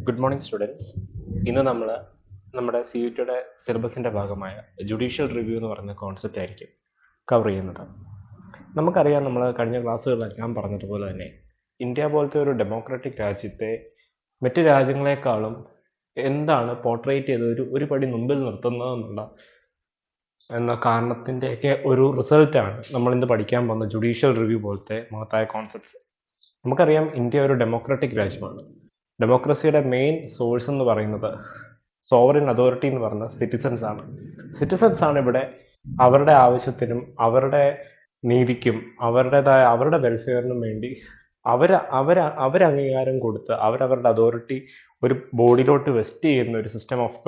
Good morning students. ഇന്ന് നമ്മൾ നമ്മുടെ സി യു ടിയുടെ സിലബസിൻ്റെ ഭാഗമായ ജുഡീഷ്യൽ റിവ്യൂ എന്ന് പറയുന്ന കോൺസെപ്റ്റ് ആയിരിക്കും കവർ ചെയ്യുന്നത്. നമുക്കറിയാം, നമ്മൾ കഴിഞ്ഞ ക്ലാസ്സുകളിലെല്ലാം പറഞ്ഞതുപോലെ തന്നെ ഇന്ത്യ പോലത്തെ ഒരു ഡെമോക്രാറ്റിക് രാജ്യത്തെ മറ്റ് രാജ്യങ്ങളെക്കാളും എന്താണ് പോർട്രേറ്റ് ചെയ്ത് ഒരു പടി മുമ്പിൽ നിർത്തുന്നത് എന്ന കാരണത്തിൻ്റെയൊക്കെ ഒരു റിസൾട്ടാണ് നമ്മൾ ഇന്ന് പഠിക്കാൻ പോകുന്ന ജുഡീഷ്യൽ റിവ്യൂ പോലത്തെ മഹത്തായ കോൺസെപ്റ്റ്സ്. നമുക്കറിയാം, ഇന്ത്യ ഒരു ഡെമോക്രാറ്റിക് രാജ്യമാണ്. ഡെമോക്രസിയുടെ മെയിൻ സോഴ്സ് എന്ന് പറയുന്നത് സോവറിൻ അതോറിറ്റി എന്ന് പറയുന്ന സിറ്റിസൺസ് ആണ് ഇവിടെ അവരുടെ ആവശ്യത്തിനും അവരുടെ നീതിക്കും അവരുടെ വെൽഫെയറിനും വേണ്ടി അവർ അംഗീകാരം കൊടുത്ത് അവരവരുടെ അതോറിറ്റി ഒരു ബോഡിയിലോട്ട് വെസ്റ്റ് ചെയ്യുന്ന ഒരു സിസ്റ്റം ഓഫ്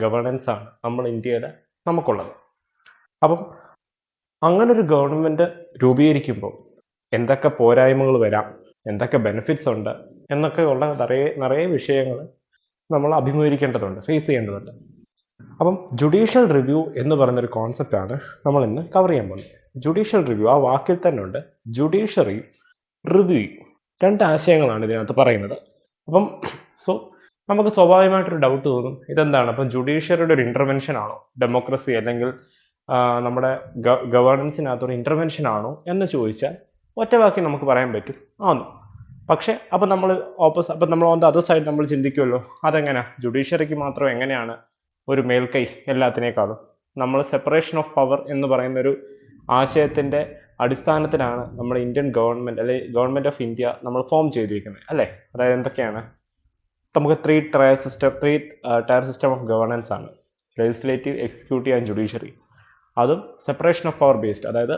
ഗവേണൻസ് ആണ് നമ്മൾ ഇന്ത്യയിൽ നമുക്കുള്ളത്. അപ്പം അങ്ങനൊരു ഗവൺമെന്റ് രൂപീകരിക്കുമ്പോൾ എന്തൊക്കെ പോരായ്മകൾ വരാം, എന്തൊക്കെ ബെനിഫിറ്റ്സ് ഉണ്ട് എന്നൊക്കെ ഉള്ള നിറയെ വിഷയങ്ങൾ നമ്മൾ അഭിമുഖീകരിക്കേണ്ടതുണ്ട്, ഫേസ് ചെയ്യേണ്ടതുണ്ട്. അപ്പം ജുഡീഷ്യൽ റിവ്യൂ എന്ന് പറയുന്നൊരു കോൺസെപ്റ്റാണ് നമ്മൾ ഇന്ന് കവർ ചെയ്യാൻ പോകുന്നത്. ജുഡീഷ്യൽ റിവ്യൂ ആ വാക്കിൽ തന്നെ ഉണ്ട്, ജുഡീഷ്യറി റിവ്യൂ. രണ്ട് ആശയങ്ങളാണ് ഇതിനകത്ത് പറയുന്നത്. അപ്പം നമുക്ക് സ്വാഭാവികമായിട്ടൊരു ഡൗട്ട് തോന്നും, ഇതെന്താണ്? അപ്പം ജുഡീഷ്യറിയുടെ ഒരു ഇന്റർവെൻഷൻ ആണോ ഡെമോക്രസി, അല്ലെങ്കിൽ നമ്മുടെ ഗവേണൻസിനകത്തൊരു ഇന്റർവെൻഷൻ ആണോ എന്ന് ചോദിച്ചാൽ ഒറ്റ വാക്കി നമുക്ക് പറയാൻ പറ്റും, ആന്നു. പക്ഷെ അപ്പം നമ്മൾ ഓൺ ദ അതർ സൈഡ് നമ്മൾ ചിന്തിക്കുമല്ലോ, അതെങ്ങനെ ജുഡീഷ്യറിക്ക് മാത്രം എങ്ങനെയാണ് ഒരു മേൽക്കൈ എല്ലാത്തിനേക്കാളും? നമ്മൾ സെപ്പറേഷൻ ഓഫ് പവർ എന്ന് പറയുന്ന ഒരു ആശയത്തിന്റെ അടിസ്ഥാനത്തിലാണ് നമ്മുടെ ഇന്ത്യൻ ഗവൺമെന്റ് അല്ലെങ്കിൽ ഗവൺമെന്റ് ഓഫ് ഇന്ത്യ നമ്മൾ ഫോം ചെയ്തിരിക്കുന്നത്, അല്ലേ? അതായത് എന്തൊക്കെയാണ്? നമുക്ക് three tier system of governance ആണ്: ലെജിസ്ലേറ്റീവ്, എക്സിക്യൂട്ടീവ് ആൻഡ് ജുഡീഷ്യറി. അതും സെപ്പറേഷൻ ഓഫ് പവർ ബേസ്ഡ്, അതായത്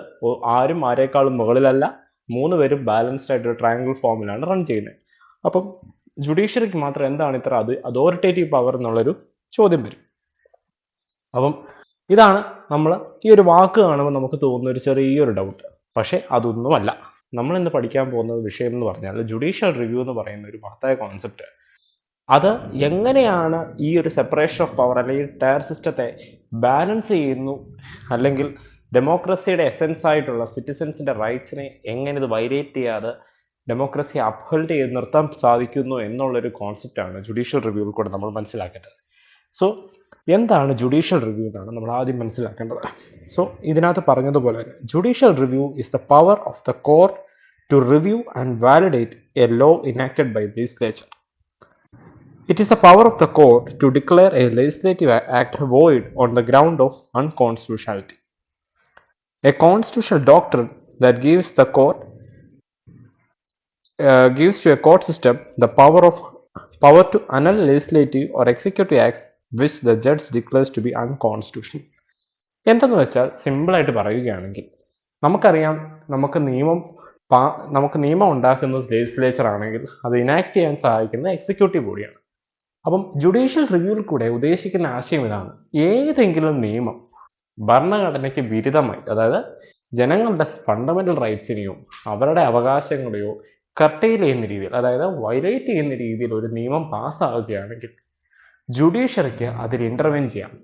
ആരും ആരേക്കാളും മുകളിലല്ല, മൂന്ന് പേരും ബാലൻസ്ഡ് ആയിട്ടൊരു ട്രയാങ്കിൾ ഫോമിലാണ് റൺ ചെയ്യുന്നത്. അപ്പം ജുഡീഷ്യറിക്ക് മാത്രം എന്താണ് ഇത്ര അതോറിറ്റേറ്റീവ് പവർ എന്നുള്ളൊരു ചോദ്യം വരും. അപ്പം ഇതാണ് നമ്മൾ ഈ ഒരു വാക്ക് കാണുമ്പോൾ നമുക്ക് തോന്നുന്ന ഒരു ചെറിയൊരു ഡൗട്ട്. പക്ഷെ അതൊന്നുമല്ല. നമ്മൾ ഇന്ന് പഠിക്കാൻ പോകുന്ന വിഷയം എന്ന് പറഞ്ഞാൽ ജുഡീഷ്യൽ റിവ്യൂ എന്ന് പറയുന്ന ഒരു മഹത്തായ കോൺസെപ്റ്റ്. അത് എങ്ങനെയാണ് ഈ ഒരു സെപ്പറേഷൻ ഓഫ് പവർ അല്ലെങ്കിൽ ടയർ സിസ്റ്റത്തെ ബാലൻസ് ചെയ്യുന്നു, അല്ലെങ്കിൽ ഡെമോക്രസിയുടെ എസെൻസ് ആയിട്ടുള്ള സിറ്റിസൻസിന്റെ റൈറ്റ്സിനെ എങ്ങനെ ഇത് വൈലേറ്റ് ചെയ്യാതെ ഡെമോക്രസിയെ അപ്ഹോൾഡ് ചെയ്ത് നിർത്താൻ സാധിക്കുന്നു എന്നുള്ളൊരു കോൺസെപ്റ്റാണ് ജുഡീഷ്യൽ റിവ്യൂവിൽ കൂടെ നമ്മൾ മനസ്സിലാക്കേണ്ടത്. എന്താണ് ജുഡീഷ്യൽ റിവ്യൂ എന്നാണ് നമ്മൾ ആദ്യം മനസ്സിലാക്കേണ്ടത്. ഇതിനകത്ത് പറഞ്ഞതുപോലെ തന്നെ judicial review is the power of the court to review and validate a law enacted by legislature. It is the power of the court to declare a legislative act void on the ground of unconstitutionality. A constitutional doctrine that gives to a court system the power to annul legislative or executive acts which the judge declares to be unconstitutional. എന്തെന്ന് വെച്ചാൽ, സിമ്പിളായിട്ട് പറയുകയാണെങ്കിൽ, നമുക്കറിയാം, നമുക്ക് നിയമം ഉണ്ടാക്കുന്നത് legislature ആണെങ്കിൽ അത് ഇനാക്ട് ചെയ്യാൻ സഹായിക്കുന്ന എക്സിക്യൂട്ടീവ് ബോഡിയാണ്. അപ്പം ജുഡീഷ്യൽ റിവ്യൂവിൽ കൂടെ ഉദ്ദേശിക്കുന്ന ആശയം ഇതാണ്: ഏതെങ്കിലും നിയമം ഭരണഘടനയ്ക്ക് വിരുദ്ധമായി, അതായത് ജനങ്ങളുടെ ഫണ്ടമെന്റൽ റൈറ്റ്സിനെയോ അവരുടെ അവകാശങ്ങളെയോ കർട്ടൈൽ ചെയ്യുന്ന രീതിയിൽ, അതായത് വയലേറ്റ് ചെയ്യുന്ന രീതിയിൽ ഒരു നിയമം പാസ്സാവുകയാണെങ്കിൽ ജുഡീഷ്യറിക്ക് അതിൽ ഇന്റർവെൻ ചെയ്യാം,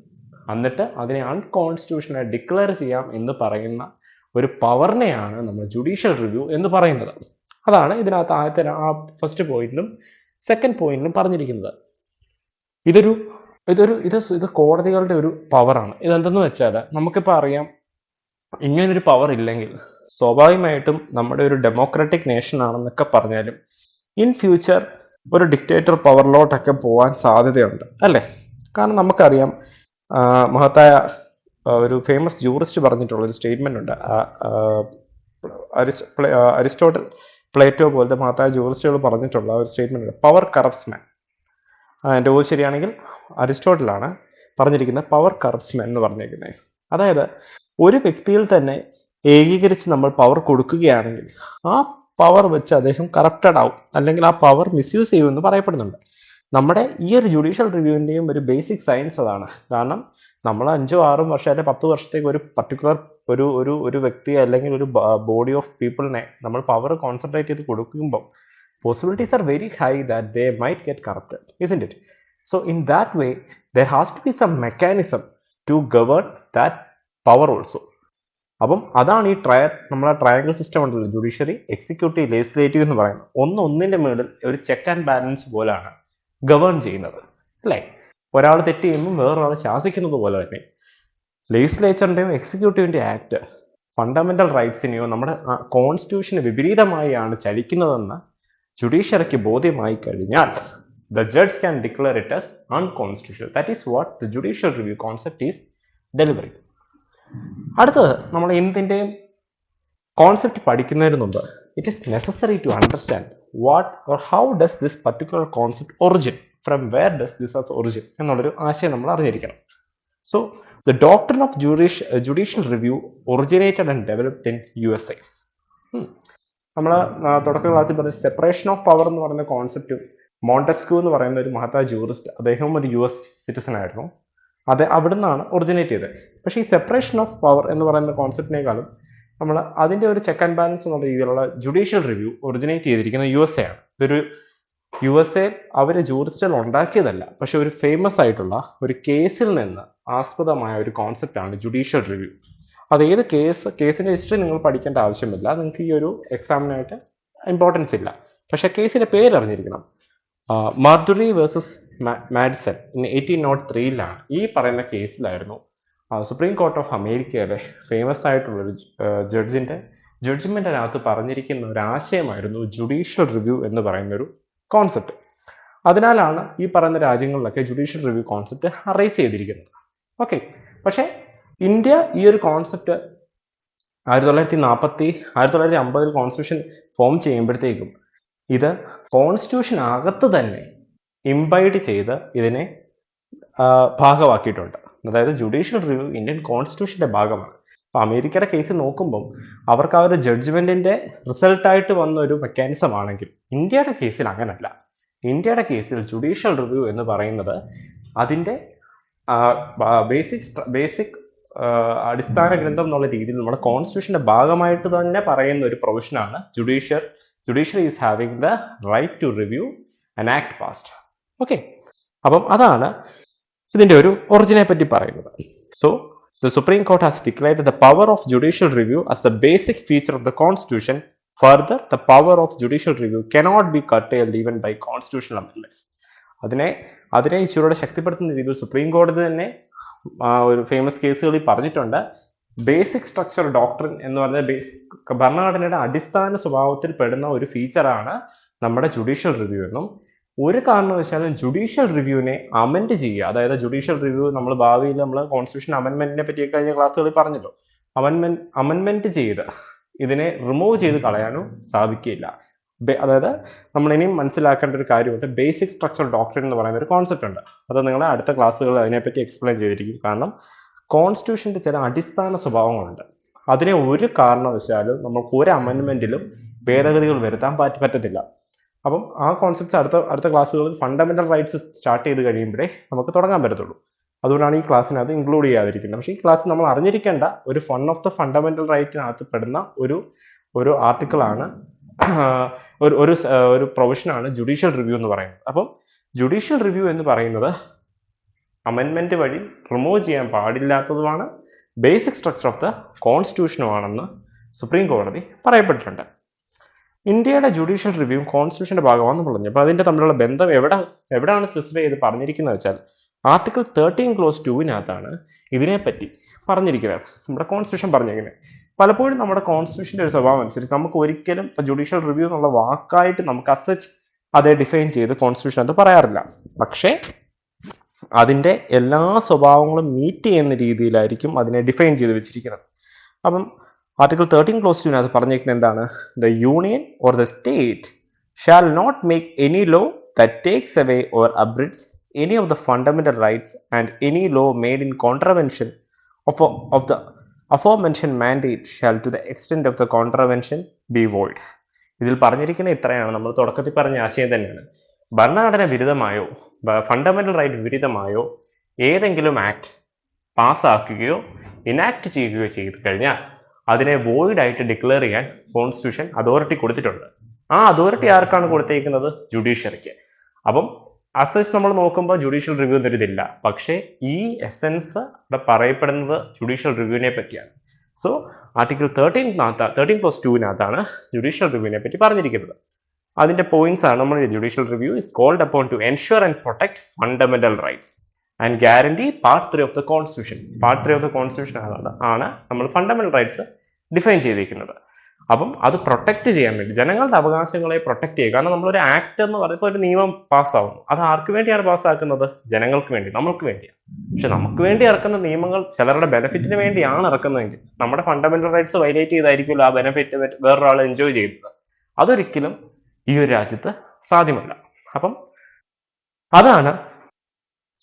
എന്നിട്ട് അതിനെ അൺകോൺസ്റ്റിറ്റ്യൂഷണൽ ഡിക്ലെയർ ചെയ്യാം എന്ന് പറയുന്ന ഒരു പവറിനെയാണ് നമ്മൾ ജുഡീഷ്യൽ റിവ്യൂ എന്ന് പറയുന്നത്. അതാണ് ഇതിനകത്ത് ആദ്യത്തെ ഫസ്റ്റ് പോയിന്റിലും സെക്കൻഡ് പോയിന്റിലും പറഞ്ഞിരിക്കുന്നത്. ഇത് കോടതികളുടെ ഒരു പവറാണ്. ഇതെന്തെന്ന് വെച്ചാൽ, നമുക്കിപ്പോൾ അറിയാം, ഇങ്ങനൊരു പവർ ഇല്ലെങ്കിൽ സ്വാഭാവികമായിട്ടും നമ്മുടെ ഒരു ഡെമോക്രാറ്റിക് നേഷൻ ആണെന്നൊക്കെ പറഞ്ഞാലും ഇൻ ഫ്യൂച്ചർ ഒരു ഡിക്റ്റേറ്റർ പവറിലോട്ടൊക്കെ പോകാൻ സാധ്യതയുണ്ട്, അല്ലേ? കാരണം നമുക്കറിയാം, മഹത്തായ ഒരു ഫേമസ് ജൂറിസ്റ്റ് പറഞ്ഞിട്ടുള്ള ഒരു സ്റ്റേറ്റ്മെന്റ് ഉണ്ട്. അരിസ്റ്റോട്ടിൽ, പ്ലേറ്റോ പോലത്തെ മഹത്തായ ജൂറിസ്റ്റുകൾ പറഞ്ഞിട്ടുള്ള ഒരു സ്റ്റേറ്റ്മെന്റ് ഉണ്ട്: പവർ കറപ്റ്റ്സ് മാൻ. എൻ്റെ ഊഹം ശരിയാണെങ്കിൽ അരിസ്റ്റോട്ടിലാണ് പറഞ്ഞിരിക്കുന്നത് പവർ കറപ്റ്റ്സ് മാൻ എന്ന് പറഞ്ഞിരിക്കുന്നത്. അതായത് ഒരു വ്യക്തിയിൽ തന്നെ ഏകീകരിച്ച് നമ്മൾ പവർ കൊടുക്കുകയാണെങ്കിൽ ആ പവർ വെച്ച് അദ്ദേഹം കറപ്റ്റഡ് ആവും, അല്ലെങ്കിൽ ആ പവർ മിസ്യൂസ് ചെയ്യുമെന്ന് പറയപ്പെടുന്നുണ്ട്. നമ്മുടെ ഈ ഒരു ജുഡീഷ്യൽ റിവ്യൂവിൻ്റെയും ഒരു ബേസിക് സയൻസ് അതാണ്. കാരണം നമ്മൾ 5-6 വർഷം അല്ലെങ്കിൽ 10 വർഷത്തേക്ക് ഒരു പർട്ടിക്കുലർ ഒരു വ്യക്തി അല്ലെങ്കിൽ ഒരു ബോഡി ഓഫ് പീപ്പിളിനെ നമ്മൾ പവർ കോൺസെൻട്രേറ്റ് ചെയ്ത് കൊടുക്കുമ്പോൾ possibilities are very high that they might get corrupted, isn't it? So in that way there has to be some mechanism to govern that power also. അപ്പം അതാണ് ഈ നമ്മളെ ട്രയാങ്കിൾ സിസ്റ്റം ഉണ്ടല്ലോ, judiciary, executive, legislative എന്ന് പറയുന്നത്. ഒന്നിന്റെ മേളിൽ ഒരു ചെക്ക് ആൻഡ് ബാലൻസ് പോലാണ് ഗവേൺ ചെയ്യുന്നത്, അല്ലേ? ഒരാൾ തെറ്റ് ചെയ്യുമ്പോൾ വേറൊരാൾ ശാസിക്കുന്നത് പോലെ തന്നെ ലെജിസ്ലേച്ചറിൻ്റെയോ എക്സിക്യൂട്ടീവിൻ്റെ ആക്ട് ഫണ്ടമെന്റൽ റൈറ്റ്സിനെയോ നമ്മുടെ കോൺസ്റ്റിറ്റ്യൂഷന് വിപരീതമായാണ് ചലിക്കുന്നതെന്ന് ജുഡീഷ്യറിക്ക് ബോധ്യമായി കഴിഞ്ഞാൽ the judge can declare it as unconstitutional. That is what the judicial review concept is delivering. അടുത്തത് നമ്മൾ എന്തിൻ്റെയും കോൺസെപ്റ്റ് പഠിക്കുന്നതിന് മുമ്പ് it is necessary to understand what or how does this particular concept origin, from where does this as origin എന്നുള്ളൊരു ആശയം നമ്മൾ അറിഞ്ഞിരിക്കണം. So the doctrine of judicial review originated and developed in USA. നമ്മൾ തുടക്ക ക്ലാസ്സിൽ പറഞ്ഞ സെപ്പറേഷൻ ഓഫ് പവർ എന്ന് പറയുന്ന കോൺസെപ്റ്റ് മോണ്ടസ്ക്യൂ എന്ന് പറയുന്ന ഒരു മഹത്തായ ജൂറിസ്റ്റ്, അദ്ദേഹം ഒരു US സിറ്റിസൺ ആയിരുന്നു. അത് അവിടെ നിന്നാണ് ഒറിജിനേറ്റ് ചെയ്തത്. പക്ഷേ ഈ സെപ്പറേഷൻ ഓഫ് പവർ എന്ന് പറയുന്ന കോൺസെപ്റ്റിനേക്കാളും നമ്മൾ അതിൻ്റെ ഒരു ചെക്ക് ആൻഡ് ബാലൻസ് എന്നുള്ള രീതിയിലുള്ള ജുഡീഷ്യൽ റിവ്യൂ ഒറിജിനേറ്റ് ചെയ്തിരിക്കുന്നത് USA ആണ്. ഇതൊരു USA അവർ ജൂറിസ്റ്റിൽ ഉണ്ടാക്കിയതല്ല, പക്ഷെ ഒരു ഫേമസ് ആയിട്ടുള്ള ഒരു കേസിൽ നിന്ന് ആസ്പദമായ ഒരു കോൺസെപ്റ്റാണ് ജുഡീഷ്യൽ റിവ്യൂ. അത് ഏത് കേസിൻ്റെ ഹിസ്റ്ററി നിങ്ങൾ പഠിക്കേണ്ട ആവശ്യമില്ല, നിങ്ങൾക്ക് ഈ ഒരു എക്സാമിനായിട്ട് ഇമ്പോർട്ടൻസ് ഇല്ല. പക്ഷെ കേസിൻ്റെ പേര് അറിഞ്ഞിരിക്കണം. മാർഡുറി വേഴ്സസ് മാഡിസൺ 1803 ഈ പറയുന്ന കേസിലായിരുന്നു സുപ്രീം കോർട്ട് ഓഫ് അമേരിക്കയുടെ ഫേമസ് ആയിട്ടുള്ളൊരു ജഡ്ജിൻ്റെ ജഡ്ജ്മെൻറ്റിനകത്ത് പറഞ്ഞിരിക്കുന്ന ഒരു ആശയമായിരുന്നു ജുഡീഷ്യൽ റിവ്യൂ എന്ന് പറയുന്ന ഒരു കോൺസെപ്റ്റ്. അതിനാലാണ് ഈ പറയുന്ന രാജ്യങ്ങളിലൊക്കെ ജുഡീഷ്യൽ റിവ്യൂ കോൺസെപ്റ്റ് അറൈസ് ചെയ്തിരിക്കുന്നത്. ഓക്കെ, പക്ഷേ ഇന്ത്യ ഈ ഒരു കോൺസെപ്റ്റ് 1950 കോൺസ്റ്റിറ്റ്യൂഷൻ ഫോം ചെയ്യുമ്പോഴത്തേക്കും ഇത് കോൺസ്റ്റിറ്റ്യൂഷനകത്ത് തന്നെ ഇംബൈഡ് ചെയ്ത് ഇതിനെ ഭാഗമാക്കിയിട്ടുണ്ട്. അതായത് ജുഡീഷ്യൽ റിവ്യൂ ഇന്ത്യൻ കോൺസ്റ്റിറ്റ്യൂഷന്റെ ഭാഗമാണ്. അപ്പോൾ അമേരിക്കയുടെ കേസ് നോക്കുമ്പം അവർക്ക് ആ ഒരു ജഡ്ജ്മെന്റിന്റെ റിസൾട്ടായിട്ട് വന്ന ഒരു മെക്കാനിസം ആണെങ്കിൽ ഇന്ത്യയുടെ കേസിൽ അങ്ങനല്ല. ഇന്ത്യയുടെ കേസിൽ ജുഡീഷ്യൽ റിവ്യൂ എന്ന് പറയുന്നത് അതിൻ്റെ ബേസിക് അടിസ്ഥാന ഗ്രന്ഥം എന്നുള്ള രീതിയിൽ നമ്മുടെ കോൺസ്റ്റിറ്റ്യൂഷന്റെ ഭാഗമായിട്ട് തന്നെ പറയുന്ന ഒരു പ്രൊവിഷനാണ് judiciary is having the right to review an act passed. Okay, അപ്പം അതാണ് ഇതിന്റെ ഒരു ഒറിജിനെ പറ്റി പറയുന്നത്. So the Supreme Court has declared the power of judicial review as the basic feature of the Constitution. Further, the power of judicial review cannot be curtailed even by constitutional amendments. അതിനെ ഇച്ചിരൂടെ ശക്തിപ്പെടുത്തുന്ന രീതിയിൽ supreme കോടതി തന്നെ ഒരു famous കേസുകളിൽ പറഞ്ഞിട്ടുണ്ട്. Basic structure doctrine എന്ന് പറഞ്ഞ ഭരണഘടനയുടെ അടിസ്ഥാന സ്വഭാവത്തിൽ പെടുന്ന ഒരു ഫീച്ചറാണ് നമ്മുടെ ജുഡീഷ്യൽ റിവ്യൂ എന്നും ഒരു കാരണവശാലും ജുഡീഷ്യൽ റിവ്യൂവിനെ അമെൻഡ് ചെയ്യുക, അതായത് ജുഡീഷ്യൽ റിവ്യൂ നമ്മൾ ഭാവിയിൽ നമ്മൾ കോൺസ്റ്റിറ്റ്യൂഷൻ അമെൻമെന്റിനെ പറ്റി കഴിഞ്ഞ ക്ലാസ്സുകളിൽ പറഞ്ഞല്ലോ, അമെൻമെന്റ് ചെയ്ത് ഇതിനെ റിമൂവ് ചെയ്ത് കളയാനും സാധിക്കില്ല. അതായത് നമ്മൾ ഇനിയും മനസ്സിലാക്കേണ്ട ഒരു കാര്യമുണ്ട്, ബേസിക് സ്ട്രക്ചർ ഡോക്ട്രിൻ എന്ന് പറയുന്ന ഒരു കോൺസെപ്റ്റ് ഉണ്ട്. അത് നിങ്ങൾ അടുത്ത ക്ലാസ്സുകളിൽ അതിനെപ്പറ്റി എക്സ്പ്ലെയിൻ ചെയ്തിരിക്കും. കാരണം കോൺസ്റ്റിറ്റ്യൂഷന്റെ ചില അടിസ്ഥാന സ്വഭാവങ്ങളുണ്ട്, അതിനെ ഒരു കാരണവശാലും നമുക്ക് ഒരു അമെൻമെന്റിലും ഭേദഗതികൾ വരുത്താൻ പറ്റത്തില്ല. അപ്പം ആ കോൺസെപ്റ്റ്സ് അടുത്ത ക്ലാസ്സുകളിൽ ഫണ്ടമെന്റൽ റൈറ്റ്സ് സ്റ്റാർട്ട് ചെയ്ത് കഴിയുമ്പോഴേ നമുക്ക് തുടങ്ങാൻ പറ്റത്തുള്ളൂ. അതുകൊണ്ടാണ് ഈ ക്ലാസ്സിനകത്ത് ഇൻക്ലൂഡ് ചെയ്യാതിരിക്കുന്നത്. പക്ഷേ ഈ ക്ലാസ് നമ്മൾ അറിഞ്ഞിരിക്കേണ്ട ഒരു വൺ ഓഫ് ദ ഫണ്ടമെന്റൽ റൈറ്റിനകത്ത് പെടുന്ന ഒരു ആർട്ടിക്കിളാണ്, ഒരു പ്രൊവിഷനാണ് ജുഡീഷ്യൽ റിവ്യൂ എന്ന് പറയുന്നത്. അപ്പം ജുഡീഷ്യൽ റിവ്യൂ എന്ന് പറയുന്നത് അമെൻമെന്റ് വഴി റിമൂവ് ചെയ്യാൻ പാടില്ലാത്തതുമാണ്, ബേസിക് സ്ട്രക്ചർ ഓഫ് ദ കോൺസ്റ്റിറ്റ്യൂഷനുമാണെന്ന് സുപ്രീം കോടതി പറയപ്പെട്ടിട്ടുണ്ട്. ഇന്ത്യയുടെ ജുഡീഷ്യൽ റിവ്യൂ കോൺസ്റ്റിറ്റ്യൂഷന്റെ ഭാഗമാണെന്ന് പറഞ്ഞു. അപ്പോൾ അതിന്റെ തമ്മിലുള്ള ബന്ധം എവിടെയാണ് സ്പെസിഫൈ ചെയ്ത് പറഞ്ഞിരിക്കുന്നത് വെച്ചാൽ ആർട്ടിക്കിൾ 13 ക്ലോസ് 2 ഇതിനെപ്പറ്റി പറഞ്ഞിരിക്കുന്നത്, നമ്മുടെ കോൺസ്റ്റിറ്റ്യൂഷൻ പറഞ്ഞിരിക്കുന്നത്. പലപ്പോഴും നമ്മുടെ കോൺസ്റ്റിറ്റ്യൂഷന്റെ ഒരു സ്വഭാവം അനുസരിച്ച് നമുക്ക് ഒരിക്കലും ജുഡീഷ്യൽ റിവ്യൂ എന്നുള്ള വാക്കായിട്ട് നമുക്ക് അസച്ച് അതേ ഡിഫൈൻ ചെയ്ത് കോൺസ്റ്റിറ്റ്യൂഷൻ അത് പറയാറില്ല. പക്ഷേ അതിന്റെ എല്ലാ സ്വഭാവങ്ങളും മീറ്റ് ചെയ്യുന്ന രീതിയിലായിരിക്കും അതിനെ ഡിഫൈൻ ചെയ്ത് വെച്ചിരിക്കുന്നത്. അപ്പം ആർട്ടിക്കിൾ 13 ക്ലോസ് 2 പറഞ്ഞിരിക്കുന്നത് എന്താണ്? The union or the state shall not make any law that takes away or abridges any of the fundamental rights and any law made in contravention of the aforementioned mandate shall to the extent of the contravention be void. ഇതിൽ പറഞ്ഞിരിക്കുന്ന ഇത്രയാണ്, നമ്മൾ തുടക്കത്തിൽ പറഞ്ഞ ആശയം തന്നെയാണ്. ഭരണഘടന വിരുദ്ധമായോ fundamental right വിരുദ്ധമായോ ഏതെങ്കിലും ആക്ട് പാസ്സാക്കുകയോ ഇനാക്ട് ചെയ്യുകയോ ചെയ്തു കഴിഞ്ഞാൽ അതിനെ വോയിഡ് ആയിട്ട് ഡിക്ലെയർ ചെയ്യാൻ കോൺസ്റ്റിറ്റ്യൂഷൻ അതോറിറ്റി കൊടുത്തിട്ടുണ്ട്. ആ അതോറിറ്റി ആർക്കാണ് കൊടുത്തേക്കുന്നത്? ജുഡീഷ്യറിക്ക്. അപ്പം അസച്ച് നമ്മൾ നോക്കുമ്പോൾ ജുഡീഷ്യൽ റിവ്യൂ എന്നൊരിതില്ല, പക്ഷേ ഈ എസെൻസ് ഇവിടെ പറയപ്പെടുന്നത് ജുഡീഷ്യൽ റിവ്യൂവിനെ പറ്റിയാണ്. സോ ആർട്ടിക്കിൾ 13 ക്ലോസ് 2 ജുഡീഷ്യൽ റിവ്യൂവിനെ പറ്റി പറഞ്ഞിരിക്കുന്നത്. അതിന്റെ പോയിന്റ്സ് ആണ് നമ്മൾ judicial review is called upon to ensure and protect fundamental rights and guarantee part 3 of the constitution. Part 3 of the constitution ആണ് നമ്മൾ ഫണ്ടമെന്റൽ റൈറ്റ്സ് ഡിഫൈൻ ചെയ്തിരിക്കുന്നത്. അപ്പം അത് പ്രൊട്ടക്ട് ചെയ്യാൻ വേണ്ടി, ജനങ്ങളുടെ അവകാശങ്ങളെ പ്രൊട്ടക്ട് ചെയ്യുക. കാരണം നമ്മളൊരു ആക്ട് എന്ന് പറയുമ്പോൾ ഒരു നിയമം പാസ്സാവുന്നു, അത് ആർക്ക് വേണ്ടിയാണ് പാസ്സാക്കുന്നത്? ജനങ്ങൾക്ക് വേണ്ടി, നമ്മൾക്ക് വേണ്ടിയാണ്. പക്ഷെ നമുക്ക് വേണ്ടി ഇറക്കുന്ന നിയമങ്ങൾ ചിലരുടെ ബെനിഫിറ്റിന് വേണ്ടിയാണ് ഇറക്കുന്നതെങ്കിൽ നമ്മുടെ ഫണ്ടമെന്റൽ റൈറ്റ്സ് വയലേറ്റ് ചെയ്തായിരിക്കുമല്ലോ ആ ബെനിഫിറ്റ് വേറൊരാൾ എൻജോയ് ചെയ്യുന്നത്. അതൊരിക്കലും ഈ ഒരു രാജ്യത്ത് സാധ്യമല്ല. അപ്പം അതാണ്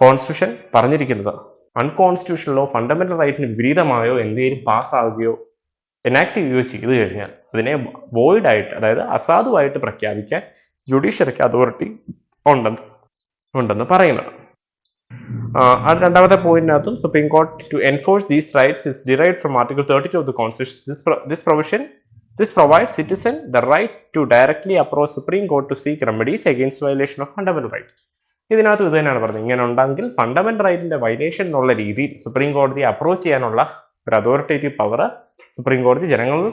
കോൺസ്റ്റിറ്റ്യൂഷൻ പറഞ്ഞിരിക്കുന്നത്. അൺകോൺസ്റ്റിറ്റ്യൂഷണലോ ഫണ്ടമെന്റൽ റൈറ്റിന് വിപരീതമായോ എന്തെങ്കിലും പാസ്സാവുകയോ എനാക്ട് ചെയ്യുകയോ ചെയ്തു കഴിഞ്ഞാൽ അതിനെ വോയിഡ് ആയിട്ട്, അതായത് അസാധുവായിട്ട് പ്രഖ്യാപിക്കാൻ ജുഡീഷ്യറിക്ക് അതോറിറ്റി ഉണ്ടെന്ന് പറയുന്നത്. രണ്ടാമത്തെ പോയിന്റിനകത്തും supreme court to enforce these rights is derived from article 32 of the constitution. This provides citizen the right to directly approach Supreme Court to seek remedies against violation of fundamental right. ഇതിനകത്ത് ഇത് തന്നെയാണ് പറഞ്ഞത്. ഇങ്ങനെ ഉണ്ടെങ്കിൽ fundamental റൈറ്റിന്റെ violation എന്നുള്ള രീതിയിൽ supreme കോടതിയെ approach ചെയ്യാനുള്ള ഒരു അതോറിറ്റേറ്റീവ് പവർ സുപ്രീം കോടതി ജനങ്ങളിൽ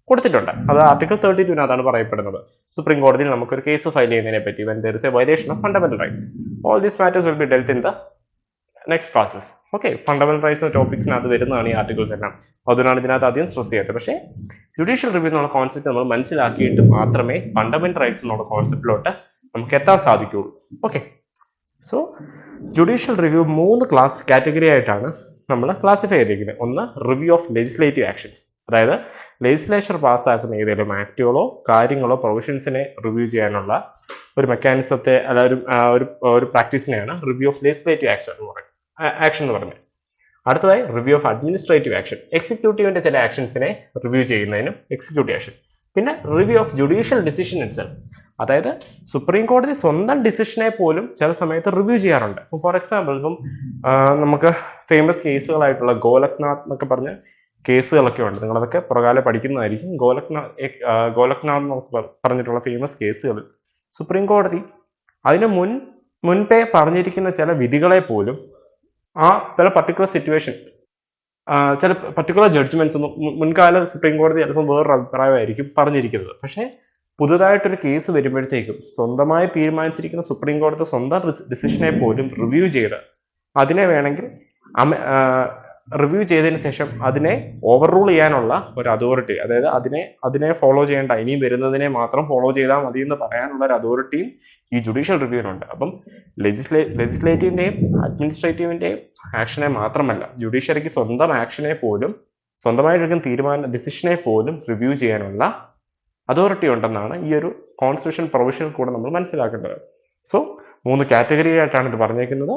കൊടുത്തിട്ടുണ്ട്. അത് ആർട്ടിക്കിൾ 32 പറയപ്പെടുന്നത്. സുപ്രീം കോടതിയിൽ നമുക്കൊരു കേസ് ഫയൽ ചെയ്യുന്നതിനെ പറ്റി when there is a violation of fundamental right. All these matters will be dealt in the next classes. Okay, fundamental rights ടോപ്പിക്സിനകത്ത് വരുന്നതാണ് ഈ ആർട്ടിക്കിൾസ് എല്ലാം. അതുകൊണ്ടാണ് ഇതിനകത്ത് അധികം സ്ട്രെസ് ചെയ്യാത്തത്. പക്ഷേ ജുഡീഷ്യൽ റിവ്യൂ എന്നുള്ള കോൺസെപ്റ്റ് നമ്മൾ മനസ്സിലാക്കിയിട്ട് മാത്രമേ ഫണ്ടമെന്റൽ റൈറ്റ്സ് എന്നുള്ള കോൺസെപ്റ്റിലോട്ട് നമുക്ക് എത്താൻ സാധിക്കുകയുള്ളൂ. Okay, so judicial review 3 category ആയിട്ടാണ് നമ്മൾ ക്ലാസിഫൈ ചെയ്തിരിക്കുന്നത്. ഒന്ന്, റിവ്യൂ ഓഫ് ലെജിസ്ലേറ്റീവ് ആക്ഷൻസ്, അതായത് ലെജിസ്ലേച്ചർ പാസ്സാക്കുന്ന ഏതെങ്കിലും ആക്ടുകളോ കാര്യങ്ങളോ പ്രൊവിഷൻസിനെ റിവ്യൂ ചെയ്യാനുള്ള ഒരു മെക്കാനിസത്തെ അല്ല ഒരു പ്രാക്ടീസിനെയാണ് റിവ്യൂ ഓഫ് ലെജിസ്ലേറ്റീവ് ആക്ഷൻ എന്ന് പറയുന്നത്. അടുത്തതായി റിവ്യൂ ഓഫ് അഡ്മിനിസ്ട്രേറ്റീവ് ആക്ഷൻ, എക്സിക്യൂട്ടീവിന്റെ ചില ആക്ഷൻസിനെ റിവ്യൂ ചെയ്യുന്നതിനും എക്സിക്യൂട്ടീവ് ആക്ഷൻ. പിന്നെ review of judicial decision itself, അതായത് സുപ്രീം കോടതി സ്വന്തം ഡിസിഷനെ പോലും ചില സമയത്ത് റിവ്യൂ ചെയ്യാറുണ്ട്. ഫോർ എക്സാമ്പിൾ, ഇപ്പം നമുക്ക് ഫേമസ് കേസുകളായിട്ടുള്ള ഗോലക്നാഥ് എന്നൊക്കെ പറഞ്ഞ കേസുകളൊക്കെ ഉണ്ട്. നിങ്ങളതൊക്കെ പുറകാലെ പഠിക്കുന്നതായിരിക്കും. ഗോലക്നാഥ് എന്നൊക്കെ പറഞ്ഞിട്ടുള്ള ഫേമസ് കേസുകളിൽ സുപ്രീം കോടതി അതിന് മുൻപേ പറഞ്ഞിരിക്കുന്ന ചില വിധികളെ പോലും ആ ചില പർട്ടിക്കുലർ സിറ്റുവേഷൻ, ചില പർട്ടിക്കുലർ ജഡ്ജ്മെന്റ്സ് മുൻകാല സുപ്രീം കോടതി ചിലപ്പോൾ വേറൊരു അഭിപ്രായമായിരിക്കും പറഞ്ഞിരിക്കുന്നത്. പക്ഷേ പുതുതായിട്ടൊരു കേസ് വരുമ്പോഴത്തേക്കും സ്വന്തമായി തീരുമാനിച്ചിരിക്കുന്ന സുപ്രീം കോടതി സ്വന്തം ഡിസിഷനെ പോലും റിവ്യൂ ചെയ്ത് അതിനെ വേണമെങ്കിൽ റിവ്യൂ ചെയ്തതിന് ശേഷം അതിനെ ഓവർ റൂൾ ചെയ്യാനുള്ള ഒരു അതോറിറ്റി, അതായത് അതിനെ ഫോളോ ചെയ്യേണ്ട, ഇനിയും വരുന്നതിനെ മാത്രം ഫോളോ ചെയ്താൽ മതി എന്ന് പറയാനുള്ള ഒരു അതോറിറ്റിയും ഈ ജുഡീഷ്യൽ റിവ്യൂവിനുണ്ട്. അപ്പം ലെജിസ്ലേറ്റീവിന്റെയും അഡ്മിനിസ്ട്രേറ്റീവിന്റെയും ആക്ഷനെ മാത്രമല്ല, ജുഡീഷ്യറിക്ക് സ്വന്തം ആക്ഷനെ പോലും, സ്വന്തമായിട്ടെടുക്കുന്ന ഡിസിഷനെ പോലും റിവ്യൂ ചെയ്യാനുള്ള അതോറിറ്റി ഉണ്ടെന്നാണ് ഈ ഒരു കോൺസ്റ്റിറ്റ്യൂഷൻ പ്രൊവിഷനിൽ കൂടെ നമ്മൾ മനസ്സിലാക്കേണ്ടത്. സോ 3 കാറ്റഗറി ആയിട്ടാണ് ഇത് പറഞ്ഞേക്കുന്നത്.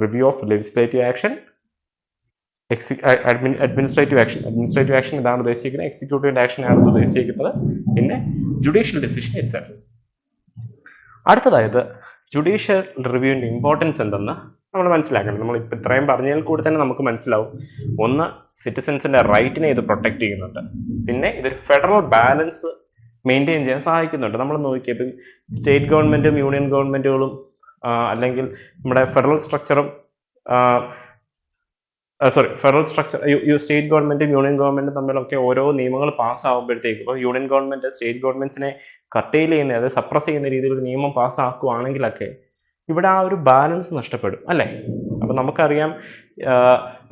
Review of legislative action, administrative action ഇതാണ് ഉദ്ദേശിക്കുന്നത്, എക്സിക്യൂട്ടീവ് ആക്ഷൻ ആണ് ഉദ്ദേശിക്കുന്നത്, പിന്നെ ജുഡീഷ്യൽ ഡിസിഷൻ ഇറ്റ്സെൽഫ്. അടുത്തതായത് ജുഡീഷ്യൽ റിവ്യൂവിന്റെ ഇമ്പോർട്ടൻസ് എന്തെന്ന് നമ്മൾ മനസ്സിലാക്കണം. നമ്മൾ ഇപ്പം ഇത്രയും പറഞ്ഞതിൽ കൂടി തന്നെ നമുക്ക് മനസ്സിലാവും. ഒന്ന്, സിറ്റിസൻസിന്റെ റൈറ്റിനെ ഇത് പ്രൊട്ടക്ട് ചെയ്യുന്നുണ്ട്. പിന്നെ ഇതൊരു ഫെഡറൽ ബാലൻസ് മെയിൻറ്റെയിൻ ചെയ്യാൻ സഹായിക്കുന്നുണ്ട്. നമ്മൾ നോക്കിയപ്പോൾ സ്റ്റേറ്റ് ഗവൺമെന്റും യൂണിയൻ ഗവൺമെന്റുകളും അല്ലെങ്കിൽ നമ്മുടെ ഫെഡറൽ സ്ട്രക്ചർ, സ്റ്റേറ്റ് ഗവൺമെന്റും യൂണിയൻ ഗവൺമെന്റും തമ്മിലൊക്കെ ഓരോ നിയമങ്ങൾ പാസ്സാകുമ്പോഴത്തേക്കും, ഇപ്പോൾ യൂണിയൻ ഗവൺമെന്റ് സ്റ്റേറ്റ് ഗവൺമെന്റ്സിനെ കർട്ടെയിൽ ചെയ്യുന്ന, അതായത് സപ്രസ് ചെയ്യുന്ന രീതിയിൽ ഒരു നിയമം പാസ്സാക്കുകയാണെങ്കിലൊക്കെ ഇവിടെ ആ ഒരു ബാലൻസ് നഷ്ടപ്പെടും, അല്ലേ? അപ്പൊ നമുക്കറിയാം,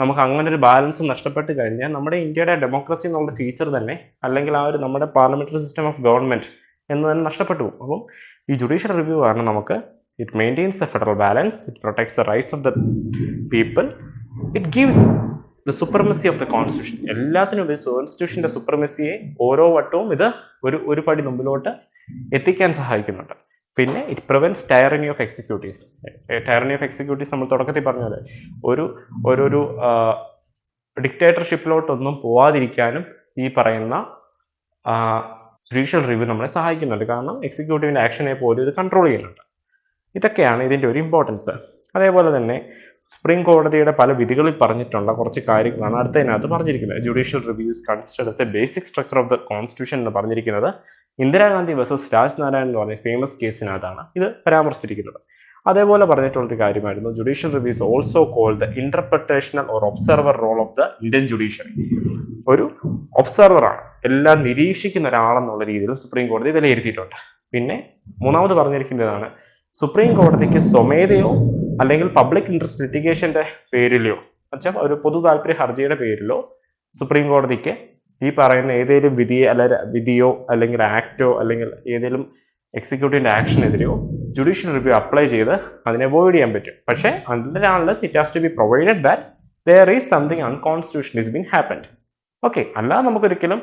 നമുക്ക് അങ്ങനെ ഒരു ബാലൻസ് നഷ്ടപ്പെട്ട് കഴിഞ്ഞാൽ നമ്മുടെ ഇന്ത്യയുടെ ഡെമോക്രസി എന്നുള്ള ഫീച്ചർ തന്നെ, അല്ലെങ്കിൽ ആ ഒരു നമ്മുടെ പാർലമെന്ററി സിസ്റ്റം ഓഫ് ഗവൺമെന്റ് എന്ന് തന്നെ നഷ്ടപ്പെട്ടു പോകും. അപ്പം ഈ ജുഡീഷ്യൽ റിവ്യൂ കാരണം നമുക്ക് it maintains the federal balance, it protects the rights of the people, it gives the supremacy of the constitution. എല്ലാത്തിനും ഉപയോഗിച്ച് കോൺസ്റ്റിറ്റ്യൂഷന്റെ സുപ്രമസിയെ ഓരോ വട്ടവും ഇത് ഒരു പടി മുമ്പിലോട്ട് എത്തിക്കാൻ സഹായിക്കുന്നുണ്ട്. പിന്നെ it prevents tyranny of executives. Tyranny of executives നമ്മൾ തുടക്കത്തിൽ പറഞ്ഞത് ഒരു ഡിക്റ്റേറ്റർഷിപ്പിലോട്ടൊന്നും പോവാതിരിക്കാനും ഈ പറയുന്ന ജുഡീഷ്യൽ റിവ്യൂ നമ്മളെ സഹായിക്കുന്നുണ്ട്. കാരണം എക്സിക്യൂട്ടീവിന്റെ ആക്ഷനെ പോലും ഇത് കൺട്രോൾ ചെയ്യുന്നുണ്ട്. ഇതൊക്കെയാണ് ഇതിന്റെ ഒരു ഇമ്പോർട്ടൻസ്. അതേപോലെ തന്നെ സുപ്രീം കോടതിയുടെ പല വിധികളിൽ പറഞ്ഞിട്ടുള്ള കുറച്ച് കാര്യങ്ങളാണ് അടുത്തതിനകത്ത് പറഞ്ഞിരിക്കുന്നത്. Judicial reviews considered as A basic structure of the constitution എന്ന് പറഞ്ഞിരിക്കുന്നത് ഇന്ദിരാഗാന്ധി വേഴ്സസ് രാജ്നാരായൺ എന്ന് പറഞ്ഞ ഫേമസ് കേസിനകത്താണ് ഇത് പരാമർശിച്ചിരിക്കുന്നത്. അതേപോലെ പറഞ്ഞിട്ടുള്ളൊരു കാര്യമായിരുന്നു judicial reviews also called the interpretational or observer role of the Indian judiciary. ഒരു ഒബ്സർവർ ആണ്, എല്ലാം നിരീക്ഷിക്കുന്ന ഒരാളെന്നുള്ള രീതിയിൽ സുപ്രീം കോടതി വിലയിരുത്തിയിട്ടുണ്ട്. പിന്നെ മൂന്നാമത് പറഞ്ഞിരിക്കുന്നതാണ് സുപ്രീം കോടതിക്ക് സ്വമേധയോ അല്ലെങ്കിൽ പബ്ലിക് ഇൻട്രസ്റ്റ് ലിറ്റിഗേഷന്റെ പേരിലോ എന്നുവെച്ചാൽ ഒരു പൊതു താല്പര്യ ഹർജിയുടെ പേരിലോ സുപ്രീം കോടതിക്ക് ഈ പറയുന്ന ഏതെങ്കിലും വിധിയോ അല്ലെങ്കിൽ ആക്ടോ അല്ലെങ്കിൽ ഏതെങ്കിലും എക്സിക്യൂട്ടീവിന്റെ ആക്ഷനെതിരെയോ ജുഡീഷ്യൽ റിവ്യൂ അപ്ലൈ ചെയ്ത് അതിനെ അവോയ്ഡ് ചെയ്യാൻ പറ്റും. പക്ഷേ unless it has to be provided that there is something unconstitutional is being happened. Okay, അല്ലാതെ നമുക്കൊരിക്കലും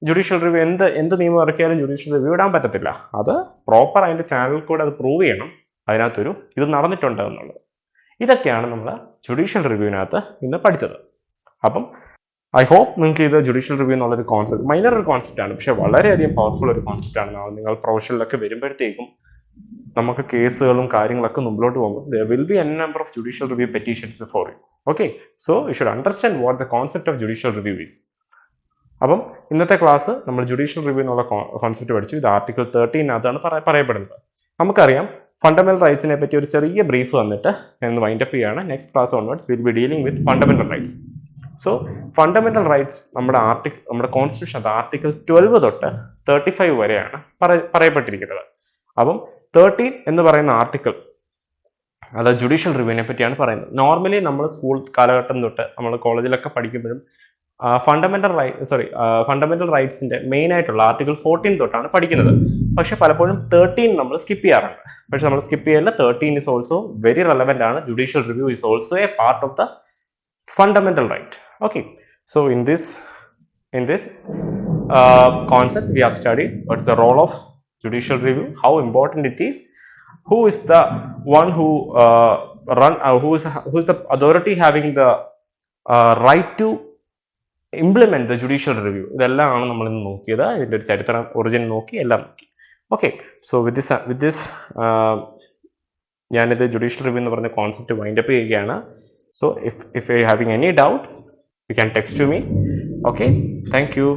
ജുഡീഷ്യൽ റിവ്യൂ എന്ത് നിയമം ഇറക്കിയാലും ജുഡീഷ്യൽ റിവ്യൂ ഇടാൻ പറ്റത്തില്ല. അത് പ്രോപ്പർ അതിന്റെ ചാനലിൽ കൂടെ അത് പ്രൂവ് ചെയ്യണം അതിനകത്തൊരു ഇത് നടന്നിട്ടുണ്ട് എന്നുള്ളത്. ഇതൊക്കെയാണ് നമ്മൾ ജുഡീഷ്യൽ റിവ്യൂവിനകത്ത് ഇന്ന് പഠിച്ചത്. അപ്പം ഐ ഹോപ്പ് നിങ്ങൾക്ക് ഇത് ജുഡീഷ്യൽ റിവ്യൂ എന്നുള്ളൊരു കോൺസെപ്റ്റ് മൈനർ ഒരു കോൺസെപ്റ്റ് ആണ്, പക്ഷെ വളരെയധികം പവർഫുൾ ഒരു കോൺസെപ്റ്റ് ആണ്. നിങ്ങൾ പ്രൊഫഷനിലൊക്കെ വരുമ്പോഴത്തേക്കും നമുക്ക് കേസുകളും കാര്യങ്ങളൊക്കെ മുമ്പിലോട്ട് പോകുമ്പോൾ there will be n number of judicial review petitions before you. Okay, so you should understand what the concept of judicial review is. അപ്പം ഇന്നത്തെ ക്ലാസ് നമ്മൾ ജുഡീഷ്യൽ റിവ്യൂ എന്നുള്ള കോൺസെപ്റ്റ് പഠിച്ചു. ഇത് ആർട്ടിക്കിൾ 13 പറയപ്പെടുന്നത്. നമുക്കറിയാം ഫണ്ടമെന്റൽ റൈറ്റ്സിനെ പറ്റി ഒരു ചെറിയ ബ്രീഫ് വന്നിട്ട് എന്ന് വൈൻഡപ്പ് ചെയ്യാണ്. Next class onwards will be dealing with fundamental rights. So fundamental rights നമ്മുടെ കോൺസ്റ്റിറ്റ്യൂഷൻ ആർട്ടിക്കിൾ 12 തൊട്ട് 35 വരെയാണ് പറയപ്പെട്ടിരിക്കുന്നത്. അപ്പം 13 എന്ന് പറയുന്ന ആർട്ടിക്കിൾ അത് ജുഡീഷ്യൽ റിവ്യൂവിനെ പറ്റിയാണ് പറയുന്നത്. നോർമലി നമ്മൾ സ്കൂൾ കാലഘട്ടം തൊട്ട് നമ്മൾ കോളേജിലൊക്കെ പഠിക്കുമ്പോഴും ഫണ്ടമെന്റൽ റൈറ്റ്സിന്റെ മെയിൻ ആയിട്ടുള്ള ആർട്ടിക്കിൾ 14 തൊട്ടാണ് പഠിക്കുന്നത്. പക്ഷെ പലപ്പോഴും 13 നമ്മൾ സ്കിപ്പ് ചെയ്യാറുണ്ട്. പക്ഷെ നമ്മൾ സ്കിപ്പ് ചെയ്യല്ല. 13 is also very relevant ആണ്. Judicial review is also a part of the fundamental right. Okay, so in this concept we have studied what's the role of judicial review, how important it is, who is the one who who is the authority having the right to implement the judicial review. ഇതെല്ലാമാണ് നമ്മൾ ഇന്ന് നോക്കിയത്. ഇതിന്റെ ഒരു ചരിത്രം origin നോക്കി എല്ലാം നോക്കി. ഓക്കെ, സോ വിത്ത് ദിസ് ഞാനിത് ജുഡീഷ്യൽ റിവ്യൂ എന്ന് പറഞ്ഞ കോൺസെപ്റ്റ് വൈൻഡപ്പ് ചെയ്യുകയാണ്. So if you're having any doubt, you can text to me. Okay, thank you.